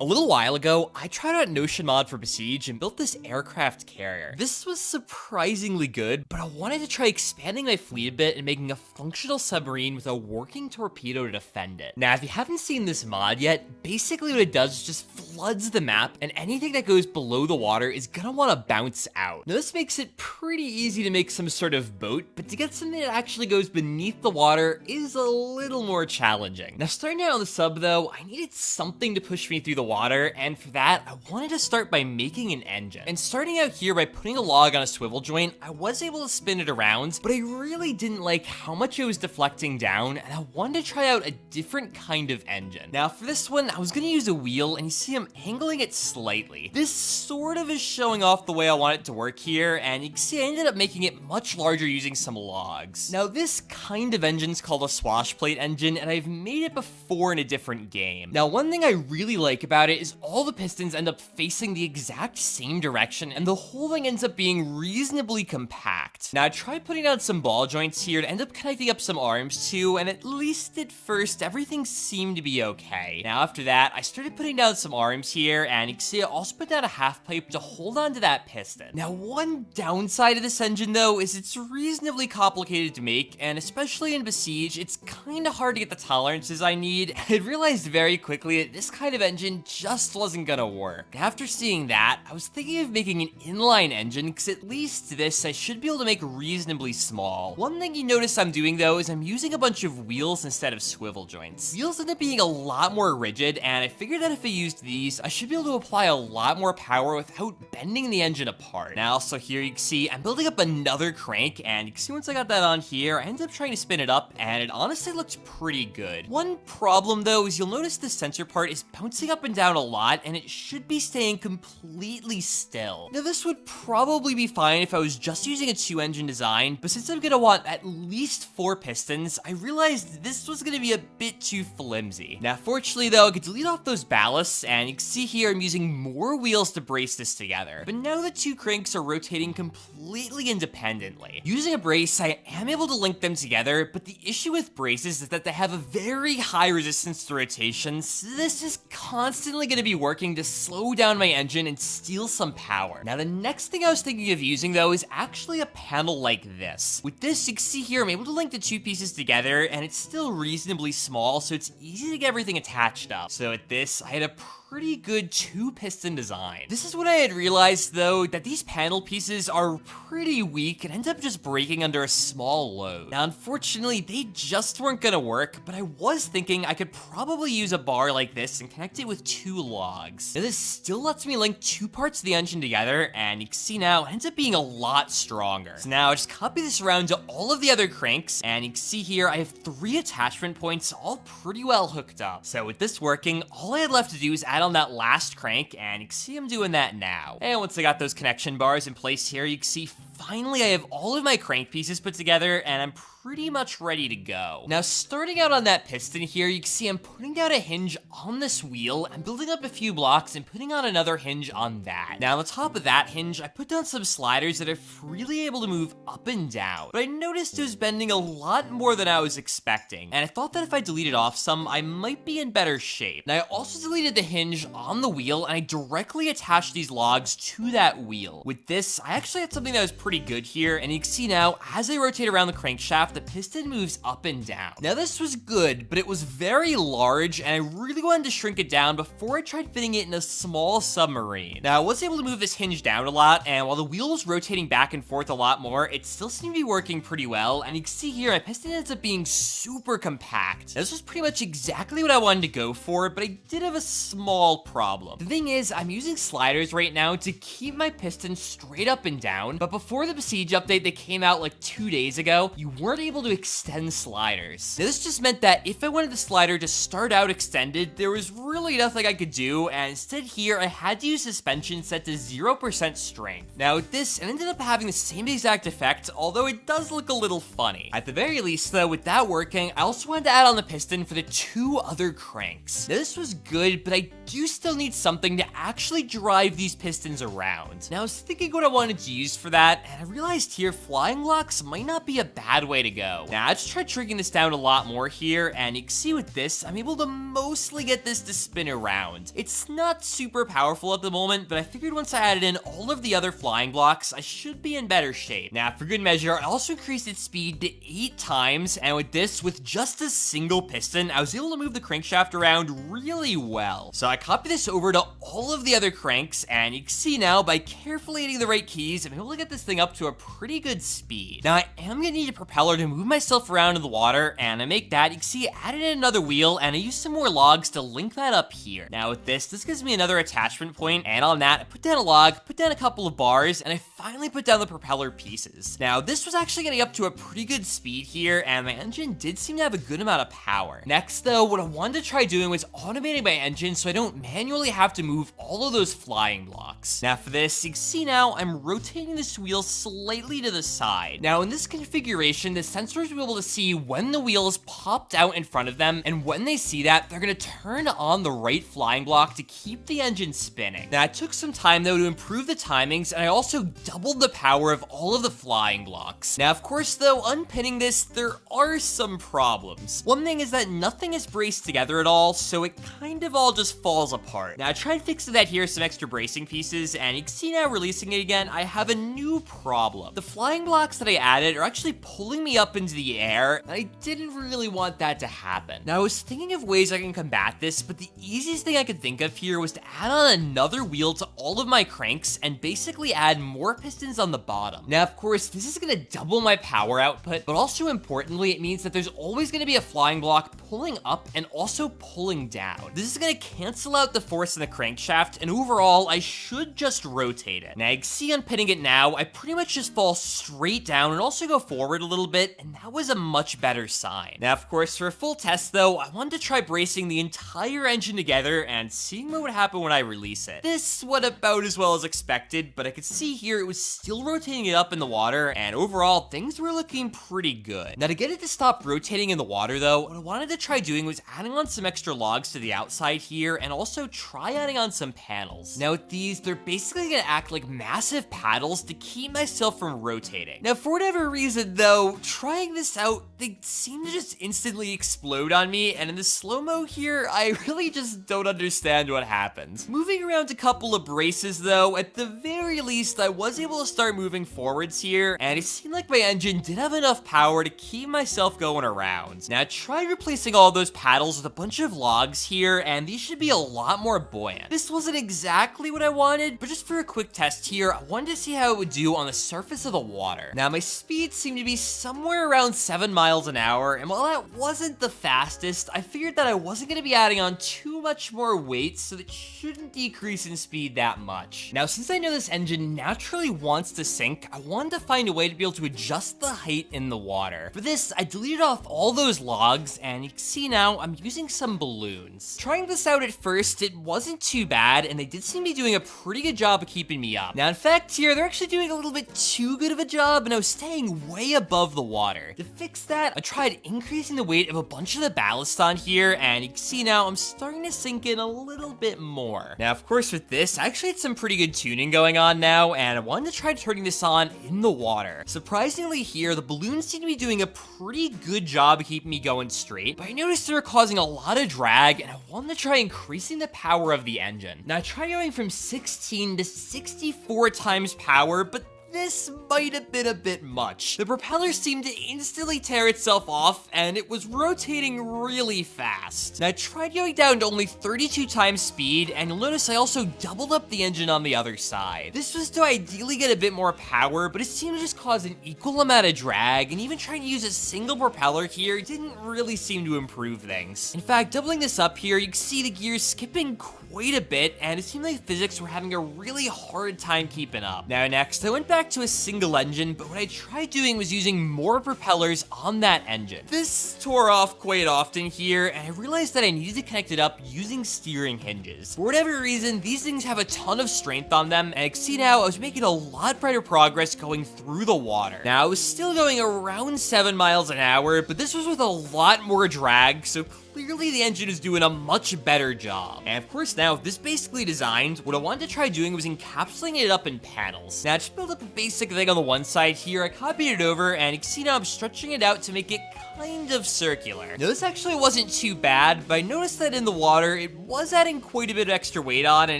A little while ago, I tried out Notion mod for Besiege and built this aircraft carrier. This was surprisingly good, but I wanted to try expanding my fleet a bit and making a functional submarine with a working torpedo to defend it. Now, if you haven't seen this mod yet, basically what it does is just floods the map, and anything that goes below the water is gonna want to bounce out. Now, this makes it pretty easy to make some sort of boat, but to get something that actually goes beneath the water is a little more challenging. Now, starting out on the sub though, I needed something to push me through the water, and for that, I wanted to start by making an engine. And starting out here by putting a log on a swivel joint, I was able to spin it around, but I really didn't like how much it was deflecting down, and I wanted to try out a different kind of engine. Now, for this one, I was gonna use a wheel, and you see I'm angling it slightly. This sort of is showing off the way I want it to work here, and you can see I ended up making it much larger using some logs. Now, this kind of engine's called a swash plate engine, and I've made it before in a different game. Now, one thing I really like about it is all the pistons end up facing the exact same direction, and the whole thing ends up being reasonably compact. Now, I tried putting down some ball joints here to end up connecting up some arms too, and at least at first, everything seemed to be okay. Now, after that, I started putting down some arms here, and you can see I also put down a half pipe to hold on to that piston. Now, one downside of this engine though is it's reasonably complicated to make, and especially in Besiege, it's kind of hard to get the tolerances I need. I realized very quickly that this kind of engine just wasn't gonna work. After seeing that, I was thinking of making an inline engine, because at least this I should be able to make reasonably small. One thing you notice I'm doing though is I'm using a bunch of wheels instead of swivel joints. Wheels end up being a lot more rigid, and I figured that if I used these, I should be able to apply a lot more power without bending the engine apart. Now, so here you can see I'm building up another crank, and you can see once I got that on here, I ended up trying to spin it up, and it honestly looks pretty good. One problem though is you'll notice the sensor part is bouncing up and down a lot, and it should be staying completely still. Now, this would probably be fine if I was just using a 2-engine design, but since I'm gonna want at least 4 pistons, I realized this was gonna be a bit too flimsy. Now, fortunately though, I could delete off those ballasts, and you can see here I'm using more wheels to brace this together. But now the 2 cranks are rotating completely independently. Using a brace, I am able to link them together, but the issue with braces is that they have a very high resistance to rotation, so this is constantly going to be working to slow down my engine and steal some power. Now, the next thing I was thinking of using though is actually a panel like this. With this, you can see here I'm able to link the 2 pieces together, and it's still reasonably small, so it's easy to get everything attached up. So at this, I had a pretty good 2-piston design. This is when I had realized though that these panel pieces are pretty weak and end up just breaking under a small load. Now, unfortunately, they just weren't gonna work, but I was thinking I could probably use a bar like this and connect it with 2 logs. Now, this still lets me link 2 parts of the engine together, and you can see now it ends up being a lot stronger. So now I just copy this around to all of the other cranks, and you can see here I have 3 attachment points all pretty well hooked up. So with this working, all I had left to do is add on that last crank, and you can see I'm doing that now. And once I got those connection bars in place here, you can see finally I have all of my crank pieces put together, and I'm pretty much ready to go. Now, starting out on that piston here, you can see I'm putting down a hinge on this wheel. I'm building up a few blocks and putting on another hinge on that. Now, on the top of that hinge, I put down some sliders that are freely able to move up and down. But I noticed it was bending a lot more than I was expecting, and I thought that if I deleted off some, I might be in better shape. Now, I also deleted the hinge on the wheel, and I directly attached these logs to that wheel. With this, I actually had something that was pretty good here, and you can see now, as I rotate around the crankshaft, the piston moves up and down. Now, this was good, but it was very large, and I really wanted to shrink it down before I tried fitting it in a small submarine. Now, I was able to move this hinge down a lot, and while the wheel was rotating back and forth a lot more, it still seemed to be working pretty well, and you can see here, my piston ends up being super compact. Now, this was pretty much exactly what I wanted to go for, but I did have a small problem. The thing is, I'm using sliders right now to keep my piston straight up and down, but before the Besiege update that came out like 2 days ago, you weren't able to extend sliders. Now, this just meant that if I wanted the slider to start out extended, there was really nothing I could do, and instead here, I had to use suspension set to 0% strength. Now, with this, it ended up having the same exact effect, although it does look a little funny. At the very least, though, with that working, I also wanted to add on the piston for the 2 other cranks. Now, this was good, but I do still need something to actually drive these pistons around. Now, I was thinking what I wanted to use for that, and I realized here flying blocks might not be a bad way to to go. Now, I just tried shrinking this down a lot more here, and you can see with this, I'm able to mostly get this to spin around. It's not super powerful at the moment, but I figured once I added in all of the other flying blocks, I should be in better shape. Now, for good measure, I also increased its speed to 8 times, and with this, with just a single piston, I was able to move the crankshaft around really well. So I copied this over to all of the other cranks, and you can see now, by carefully hitting the right keys, I'm able to get this thing up to a pretty good speed. Now, I am gonna need a propeller to move myself around in the water, and I make that, you can see, I added in another wheel, and I used some more logs to link that up here. Now with this gives me another attachment point, and on that, I put down a log, put down a couple of bars, and I finally put down the propeller pieces. Now, this was actually getting up to a pretty good speed here, and my engine did seem to have a good amount of power. Next, though, what I wanted to try doing was automating my engine so I don't manually have to move all of those flying blocks. Now for this, you can see now I'm rotating this wheel slightly to the side. Now in this configuration, the sensors will be able to see when the wheel is popped out in front of them, and when they see that, they're gonna turn on the right flying block to keep the engine spinning. Now it took some time though to improve the timings, and I also doubled the power of all of the flying blocks. Now of course though, unpinning this, there are some problems. One thing is that nothing is braced together at all, so it kind of all just falls apart. Now I tried fixing that here, some extra bracing pieces, and you can see now releasing it again, I have a new problem. The flying blocks that I added are actually pulling me up into the air, and I didn't really want that to happen. Now I was thinking of ways I can combat this, but the easiest thing I could think of here was to add on another wheel to all of my cranks and basically add more pistons on the bottom. Now of course, this is gonna double my power output, but also importantly, it means that there's always gonna be a flying block pulling up and also pulling down. This is gonna cancel out the force in the crankshaft, and overall, I should just rotate it. Now you can see unpinning it now, I pretty much just fall straight down and also go forward a little bit, and that was a much better sign. Now of course, for a full test though, I wanted to try bracing the entire engine together and seeing what would happen when I release it. This went about as well as expected, but I could see here it was still rotating it up in the water, and overall, things were looking pretty good. Now to get it to stop rotating in the water though, what I wanted to try doing was adding on some extra logs to the outside here, and also try adding on some panels. Now with these, they're basically gonna act like massive paddles to keep myself from rotating. Now for whatever reason though, trying this out, they seem to just instantly explode on me, and in the slow-mo here, I really just don't understand what happens. Moving around a couple of braces though, at the very least, I was able to start moving forwards here, and it seemed like my engine did have enough power to keep myself going around. Now I tried replacing all those paddles with a bunch of logs here, and these should be a lot more buoyant. This wasn't exactly what I wanted, but just for a quick test here, I wanted to see how it would do on the surface of the water. Now my speed seemed to be somewhere around 7 miles an hour, and while that wasn't the fastest, I figured that I wasn't going to be adding on too much more weight, so that shouldn't decrease in speed that much. Now since I know this engine naturally wants to sink, I wanted to find a way to be able to adjust the height in the water. For this, I deleted off all those logs, and you can see now I'm using some balloons. Trying this out at first, it wasn't too bad, and they did seem to be doing a pretty good job of keeping me up. Now in fact here, they're actually doing a little bit too good of a job, and I was staying way above the water. To fix that, I tried increasing the weight of a bunch of the ballast on here, and you can see now I'm starting to sink in a little bit more. Now of course with this, I actually had some pretty good tuning going on now, and I wanted to try turning this on in the water. Surprisingly here, the balloons seem to be doing a pretty good job of keeping me going straight, but I noticed they were causing a lot of drag, and I wanted to try increasing the power of the engine. Now I tried going from 16 to 64 times power, but this might have been a bit much. The propeller seemed to instantly tear itself off, and it was rotating really fast. Now, I tried going down to only 32 times speed, and you'll notice I also doubled up the engine on the other side. This was to ideally get a bit more power, but it seemed to just cause an equal amount of drag, and even trying to use a single propeller here didn't really seem to improve things. In fact, doubling this up here, you can see the gears skipping quite a bit, and it seemed like physics were having a really hard time keeping up. Now next, I went back to a single engine, but what I tried doing was using more propellers on that engine. This tore off quite often here, and I realized that I needed to connect it up using steering hinges. For whatever reason, these things have a ton of strength on them, and I can see now I was making a lot brighter progress going through the water. Now, I was still going around 7 miles an hour, but this was with a lot more drag, so clearly the engine is doing a much better job. And of course now, with this basically designed, what I wanted to try doing was encapsulating it up in panels. Now, I just built up a basic thing on the one side here, I copied it over, and you can see now I'm stretching it out to make it kind of circular. Now, this actually wasn't too bad, but I noticed that in the water, it was adding quite a bit of extra weight on, and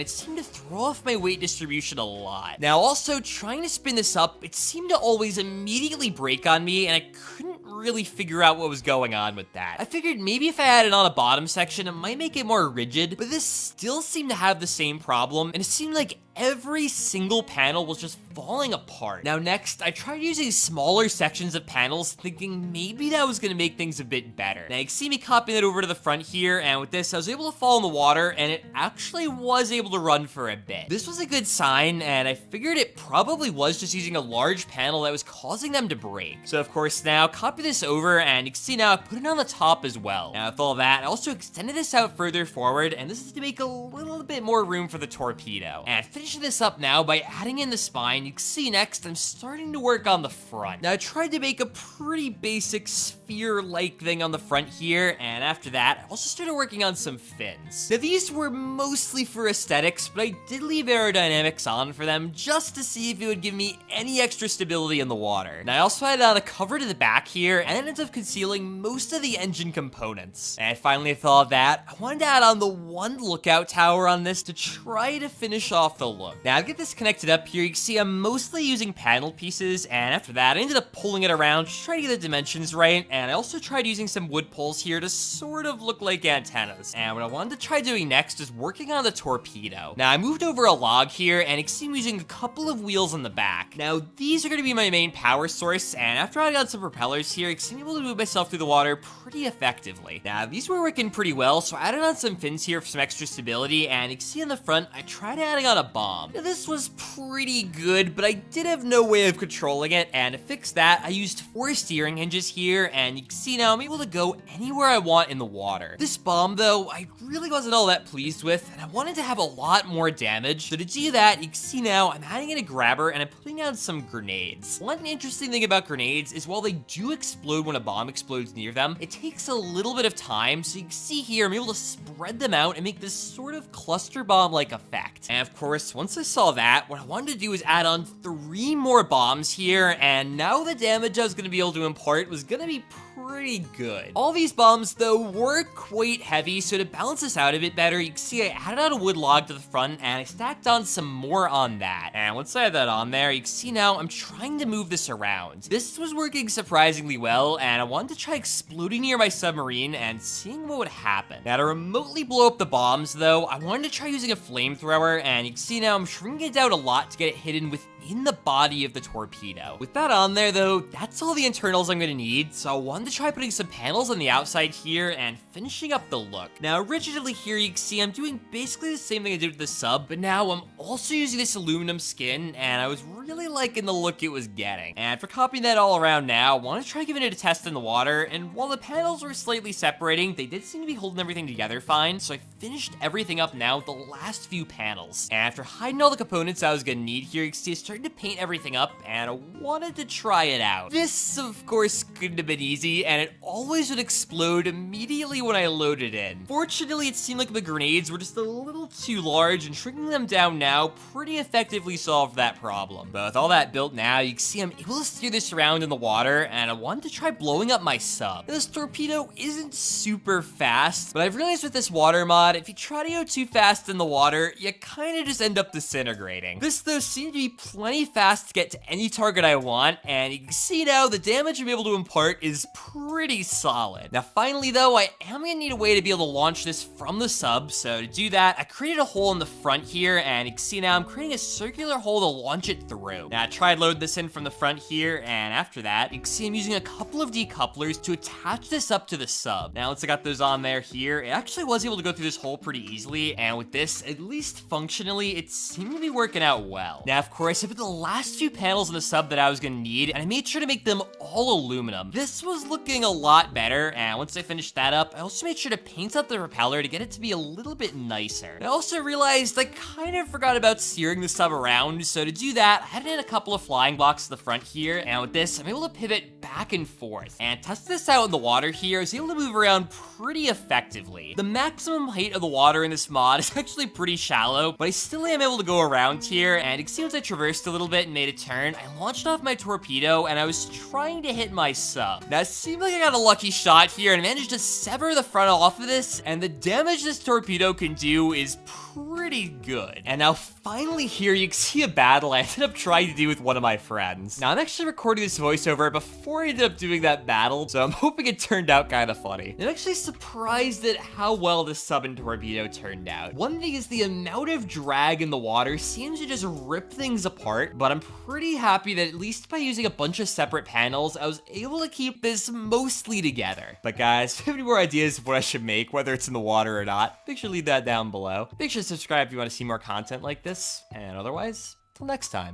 it seemed to throw off my weight distribution a lot. Now, also, trying to spin this up, it seemed to always immediately break on me, and I couldn't really figure out what was going on with that. I figured maybe if I had it on a bottom section, it might make it more rigid, but this still seemed to have the same problem, and it seemed like every single panel was just falling apart. Now next, I tried using smaller sections of panels, thinking maybe that was gonna make things a bit better. Now you can see me copying it over to the front here, and with this, I was able to fall in the water, and it actually was able to run for a bit. This was a good sign, and I figured it probably was just using a large panel that was causing them to break. So of course now, copy this over, and you can see now I put it on the top as well. Now with all that, I also extended this out further forward, and this is to make a little bit more room for the torpedo. And finishing this up now by adding in the spine, you can see next I'm starting to work on the front. Now I tried to make a pretty basic sphere-like thing on the front here, and after that I also started working on some fins. Now these were mostly for aesthetics, but I did leave aerodynamics on for them just to see if it would give me any extra stability in the water. Now I also added on a cover to the back here, and it ends up concealing most of the engine components. And finally, with all of that, I wanted to add on the one lookout tower on this to try to finish off the look. Now to get this connected up here, you can see I'm mostly using panel pieces, and after that I ended up pulling it around to try to get the dimensions right, and I also tried using some wood poles here to sort of look like antennas. And what I wanted to try doing next is working on the torpedo. Now I moved over a log here, and you can see I'm using a couple of wheels on the back. Now these are going to be my main power source, and after adding on some propellers here, I can see I'm able to move myself through the water pretty effectively. Now these were working pretty well, so I added on some fins here for some extra stability, and you can see on the front I tried adding on a bomb. Now, this was pretty good, but I did have no way of controlling it, and to fix that, I used 4 steering hinges here, and you can see now I'm able to go anywhere I want in the water. This bomb, though, I really wasn't all that pleased with, and I wanted to have a lot more damage, so to do that, you can see now I'm adding in a grabber, and I'm putting down some grenades. One interesting thing about grenades is while they do explode when a bomb explodes near them, it takes a little bit of time, so you can see here I'm able to spread them out and make this sort of cluster bomb-like effect. And of course, once I saw that, what I wanted to do was add on 3 more bombs here, and now the damage I was going to be able to impart was going to be pretty good. All these bombs, though, were quite heavy, so to balance this out a bit better, you can see I added on a wood log to the front, and I stacked on some more on that. And once I had that on there, you can see now I'm trying to move this around. This was working surprisingly well, and I wanted to try exploding near my submarine and seeing what would happen. Now, to remotely blow up the bombs, though, I wanted to try using a flamethrower, and you can see now I'm shrinking it down a lot to get it hidden within the body of the torpedo. With that on there, though, that's all the internals I'm gonna need, so I wanted to try putting some panels on the outside here and finishing up the look. Now, originally here, you can see I'm doing basically the same thing I did with the sub, but now I'm also using this aluminum skin, and I was really liking the look it was getting. And for copying that all around now, I want to try giving it a test in the water, and while the panels were slightly separating, they did seem to be holding everything together fine, so I finished everything up now with the last few panels. And after hiding all the components I was gonna need here, you can see I started to paint everything up, and I wanted to try it out. This, of course, couldn't have been easy, and it always would explode immediately when I loaded in. Fortunately, it seemed like the grenades were just a little too large, and shrinking them down now pretty effectively solved that problem. But with all that built now, you can see I'm able to steer this around in the water, and I wanted to try blowing up my sub. Now, this torpedo isn't super fast, but I've realized with this water mod, if you try to go too fast in the water, you kind of just end up disintegrating. This, though, seemed to be plenty fast to get to any target I want, and you can see now the damage I'm able to impart is pretty solid. Now, finally, though, I am gonna need a way to be able to launch this from the sub, so to do that, I created a hole in the front here, and you can see now I'm creating a circular hole to launch it through. Now, I tried loading this in from the front here, and after that, you can see I'm using a couple of decouplers to attach this up to the sub. Now, once I got those on there here, it actually was able to go through this hole pretty easily, and with this, at least functionally, it seemed to be working out well. Now, of course, I put the last few panels in the sub that I was gonna need, and I made sure to make them all aluminum. This was looking a lot better, and once I finished that up, I also made sure to paint up the propeller to get it to be a little bit nicer. I also realized I kind of forgot about steering the sub around, so to do that, I added in a couple of flying blocks to the front here, and with this, I'm able to pivot back back and forth. And testing this out in the water here, I was able to move around pretty effectively. The maximum height of the water in this mod is actually pretty shallow, but I still am able to go around here, and it seems I traversed a little bit and made a turn. I launched off my torpedo, and I was trying to hit my sub. Now, it seemed like I got a lucky shot here, and I managed to sever the front off of this, and the damage this torpedo can do is pretty good. And now, finally here, you can see a battle I ended up trying to do with one of my friends. Now, I'm actually recording this voiceover before I ended up doing that battle, so I'm hoping it turned out kind of funny. I'm actually surprised at how well this sub and torpedo turned out. One thing is the amount of drag in the water seems to just rip things apart, but I'm pretty happy that at least by using a bunch of separate panels, I was able to keep this mostly together. But guys, if you have any more ideas of what I should make, whether it's in the water or not, make sure to leave that down below. Make sure to subscribe if you want to see more content like this, and otherwise, till next time.